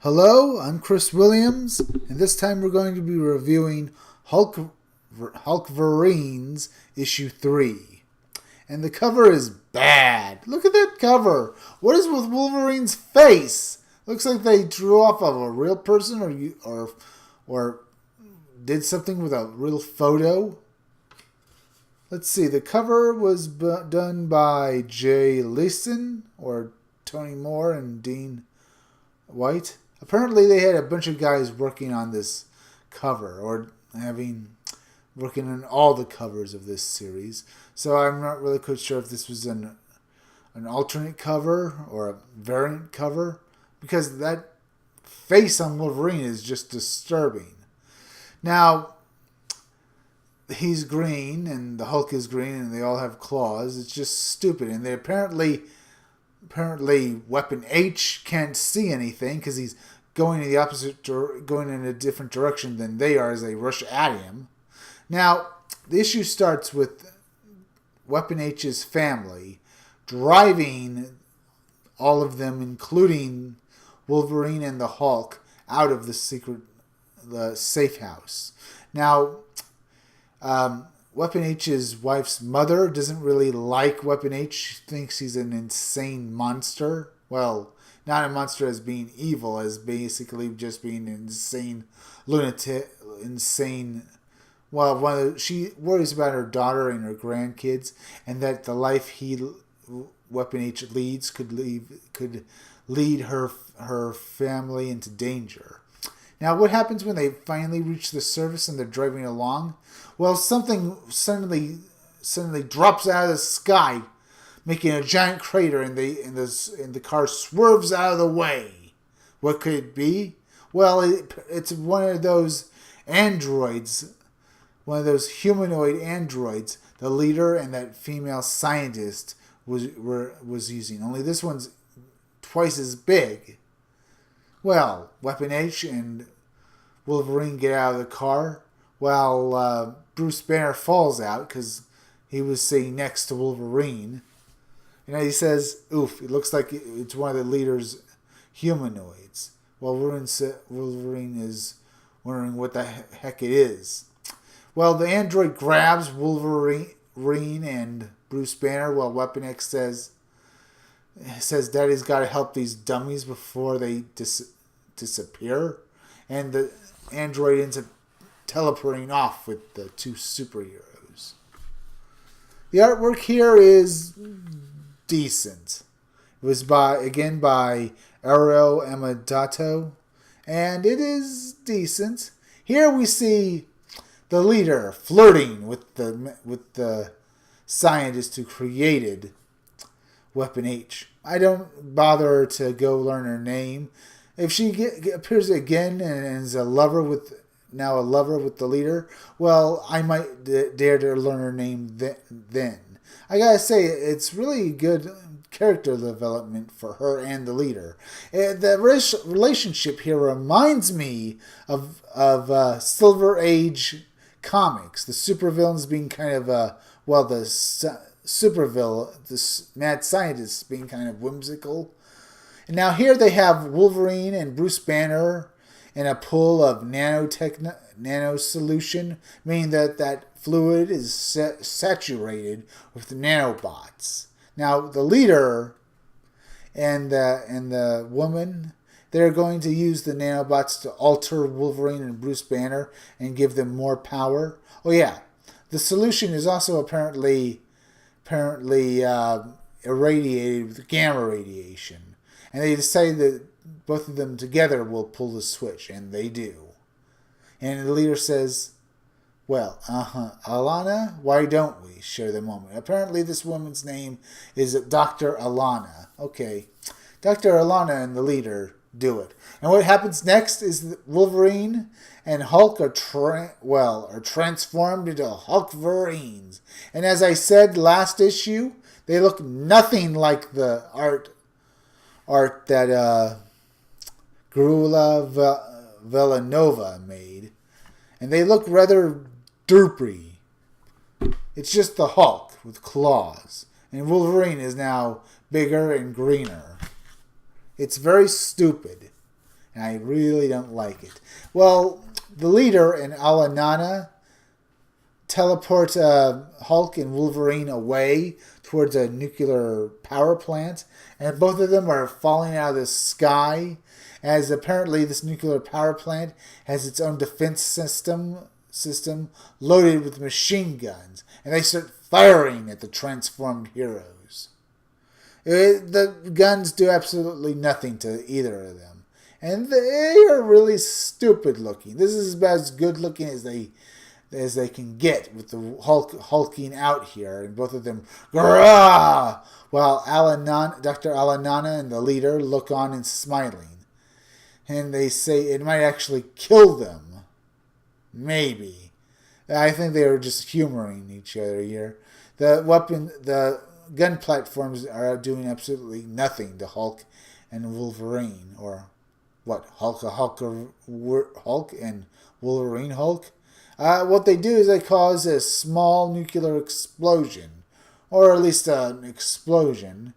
Hello, I'm Chris Williams, and this time we're going to be reviewing Hulkverines issue 3. And the cover is bad. Look at that cover. What is with Wolverine's face? Looks like they drew off of a real person or did something with a real photo. Let's see. The cover was done by Jay Leeson or Tony Moore and Dean White. Apparently they had a bunch of guys working on this cover or working on all the covers of this series. So I'm not really quite sure if this was an alternate cover or a variant cover, because that face on Wolverine is just disturbing. Now, he's green and the Hulk is green and they all have claws. It's just stupid. And they apparently Weapon H can't see anything because he's going in a different direction than they are as they rush at him. Now, the issue starts with Weapon H's family driving all of them, including Wolverine and the Hulk, out of the safe house. Now, Weapon H's wife's mother doesn't really like Weapon H. She thinks he's an insane monster. Well, not a monster as being evil, as basically just being an insane lunatic, Well, she worries about her daughter and her grandkids, and that the life Weapon H leads could lead her family into danger. Now, what happens when they finally reach the surface and they're driving along? Well, something suddenly drops out of the sky, making a giant crater, and the car swerves out of the way. What could it be? Well, it's one of those androids, one of those humanoid androids the leader and that female scientist was using. Only this one's twice as big. Well, Weapon H and Wolverine get out of the car while Bruce Banner falls out because he was sitting next to Wolverine. And he says, "Oof, it looks like it's one of the leader's humanoids." Well, Wolverine is wondering what the heck it is. Well, the android grabs Wolverine and Bruce Banner while Weapon X says Daddy's got to help these dummies before they disappear. And the android ends up teleporting off with the two superheroes. The artwork here is decent. It was by Ariel Amadato, and it is decent. Here we see the leader flirting with the scientist who created Weapon H. I don't bother to go learn her name. If she appears again and is a lover with the leader, well, I might dare to learn her name then. I gotta say, it's really good character development for her and the leader. The relationship here reminds me of Silver Age comics. The supervillains being kind of the mad scientists being kind of whimsical. And now here they have Wolverine and Bruce Banner in a pool of nano solution, meaning that fluid is saturated with nanobots. Now the leader and the woman, they're going to use the nanobots to alter Wolverine and Bruce Banner and give them more power. Oh yeah, the solution is also apparently irradiated with gamma radiation. And they decide that both of them together will pull the switch, and they do. And the leader says, "Well, Alana, why don't we share the moment?" Apparently this woman's name is Dr. Alana. Okay, Dr. Alana and the leader do it. And what happens next is that Wolverine and Hulk are transformed into Hulkverines. And as I said last issue, they look nothing like the art that Garula Villanova made. And they look rather derpy. It's just the Hulk with claws. And Wolverine is now bigger and greener. It's very stupid. and I really don't like it. Well, the leader and Alanana teleport Hulk and Wolverine away towards a nuclear power plant, and both of them are falling out of the sky, as apparently this nuclear power plant has its own defense system loaded with machine guns, and they start firing at the transformed heroes. The guns do absolutely nothing to either of them, and they are really stupid looking. This is about as good looking as they can get, with the hulking out here, and both of them grah, while Dr. Alanana and the leader look on and smiling, and they say it might actually kill them. Maybe. I think they are just humoring each other here. The gun platforms are doing absolutely nothing to Hulk and Wolverine, or what, Hulk and Wolverine Hulk. What they do is they cause a small nuclear explosion, or at least an explosion.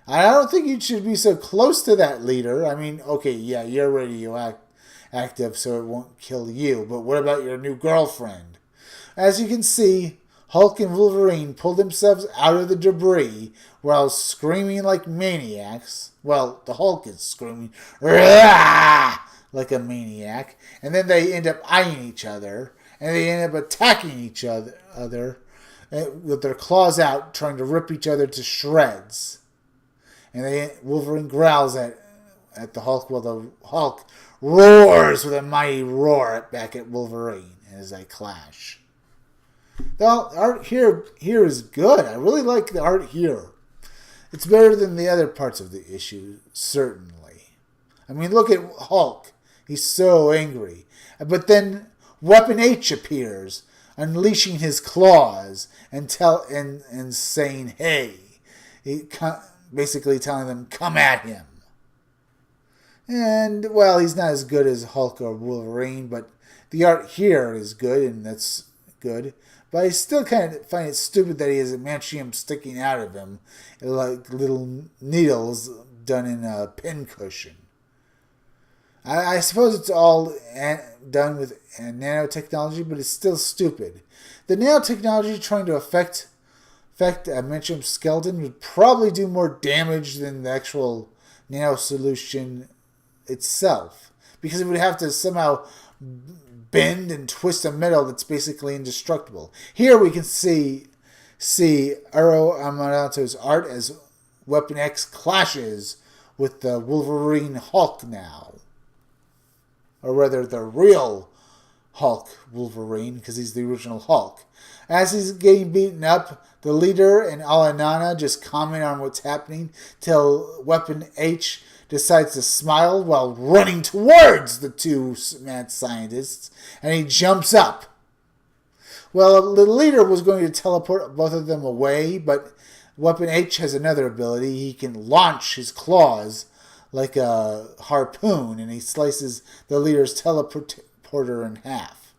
I don't think you should be so close to that, leader. I mean, okay, yeah, you're radioactive, so it won't kill you, but what about your new girlfriend? As you can see, Hulk and Wolverine pull themselves out of the debris while screaming like maniacs. Well, the Hulk is screaming "Rah!" like a maniac, and then they end up eyeing each other, and they end up attacking each other with their claws out, trying to rip each other to shreds. And Wolverine growls at the Hulk, while the Hulk roars with a mighty roar back at Wolverine as they clash. The art here is good. I really like the art here. It's better than the other parts of the issue, certainly. I mean, look at Hulk. He's so angry. But then Weapon H appears, unleashing his claws and saying, "Hey," basically telling them, "Come at him." And, well, he's not as good as Hulk or Wolverine, but the art here is good, and that's good. But I still kind of find it stupid that he has adamantium sticking out of him, like little needles done in a pincushion. I suppose it's all done with nanotechnology, but it's still stupid. The nanotechnology trying to affect a adamantium skeleton would probably do more damage than the actual nano solution itself, because it would have to somehow bend and twist a metal that's basically indestructible. Here we can see Aro Amanato's art as Weapon X clashes with the Wolverine Hulk now. Or rather, the real Hulk Wolverine, because he's the original Hulk. As he's getting beaten up, the leader and Alanana just comment on what's happening till Weapon H decides to smile while running towards the two mad scientists, and he jumps up. Well, the leader was going to teleport both of them away, but Weapon H has another ability. He can launch his claws like a harpoon, and he slices the leader's teleporter in half.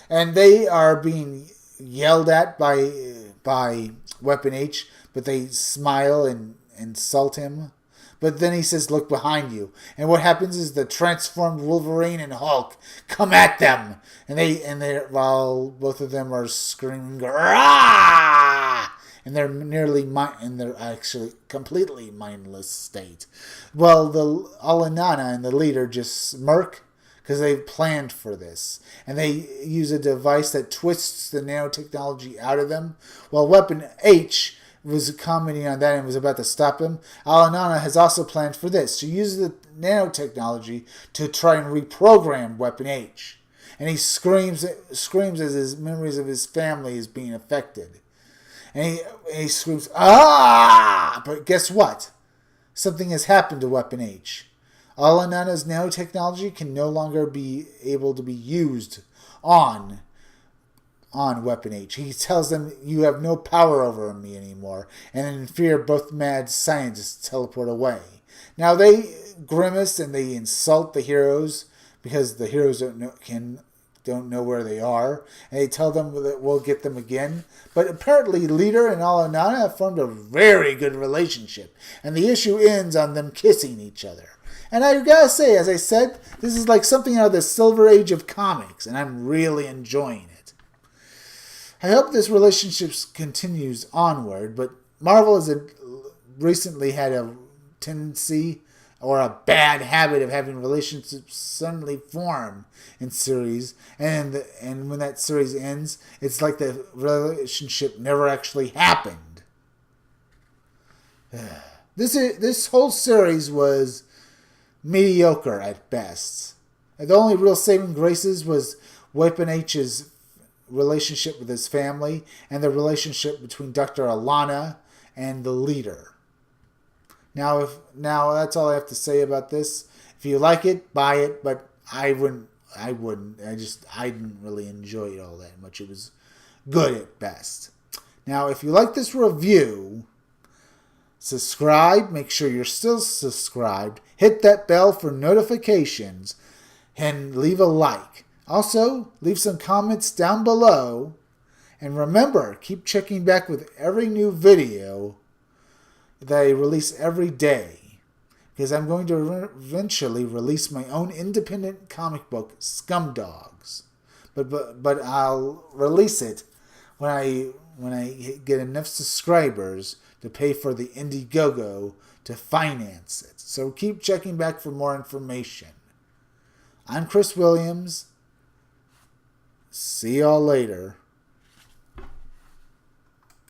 And they are being yelled at by Weapon H, but they smile and insult him. But then he says, "Look behind you." And what happens is the transformed Wolverine and Hulk come at them. And while both of them are screaming, "Rah!" And they're actually completely mindless state. Well, the Alanana and the leader just smirk because they've planned for this. And they use a device that twists the nanotechnology out of them. While Weapon H was commenting on that and was about to stop him, Alanana has also planned for this. She uses the nanotechnology to try and reprogram Weapon H. And he screams as his memories of his family is being affected. And he screams, "Ah!" But guess what? Something has happened to Weapon H. Alanana's nanotechnology can no longer be able to be used on Weapon H. He tells them, "You have no power over me anymore." And in fear, both mad scientists teleport away. Now they grimace and they insult the heroes because the heroes don't know where they are, and they tell them that we'll get them again. But apparently, Leader and Alanana have formed a very good relationship, and the issue ends on them kissing each other. And I gotta say, as I said, this is like something out of the Silver Age of comics, and I'm really enjoying it. I hope this relationship continues onward, but Marvel has recently had a tendency or a bad habit of having relationships suddenly form in series, and when that series ends, it's like the relationship never actually happened. This whole series was mediocre at best. And the only real saving graces was Weapon H's relationship with his family and the relationship between Dr. Alana and the leader. Now that's all I have to say about this. If you like it, buy it, but I wouldn't. I didn't really enjoy it all that much. It was good at best. Now, if you like this review, subscribe. Make sure you're still subscribed. Hit that bell for notifications and leave a like. Also, leave some comments down below. And remember, keep checking back with every new video that I release every day. Because I'm going to eventually release my own independent comic book, Scumdogs. But I'll release it when I get enough subscribers to pay for the Indiegogo to finance it. So keep checking back for more information. I'm Chris Williams. See y'all later.